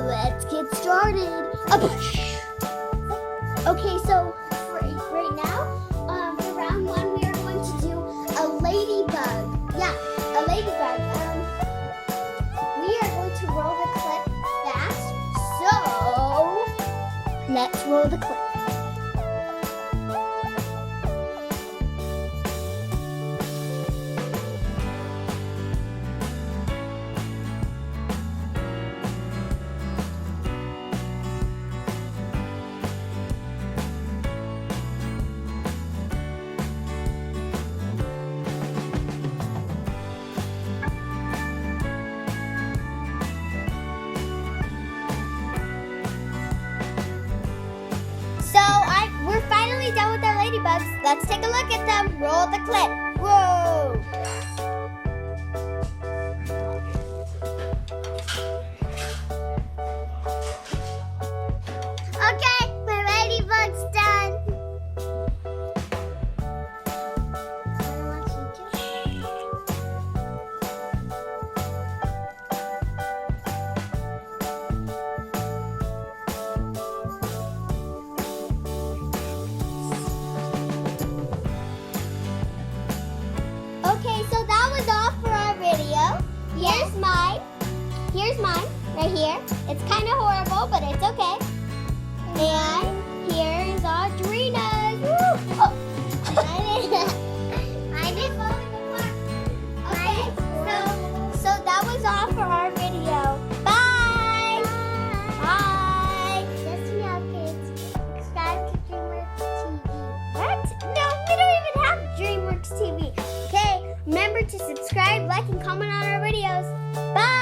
Let's get started. Okay, so right now, for round one, we are going to do a ladybug. Yeah, a ladybug. We are going to roll the clip fast. So let's roll the clip. We're finally done with our ladybugs. Let's take a look at them. Roll the clip. Whoa! Okay, my ladybug's done. Okay, so that was all for our video. Here's mine, right here. It's kind of horrible, but it's okay. And here's Audrina's. Woo! Oh. I did Okay, so that was all for our video. Bye! Bye! Just kids, subscribe to DreamWorks TV. What? No, we don't even have DreamWorks TV. Okay, remember to subscribe, like, and comment on our videos. Bye!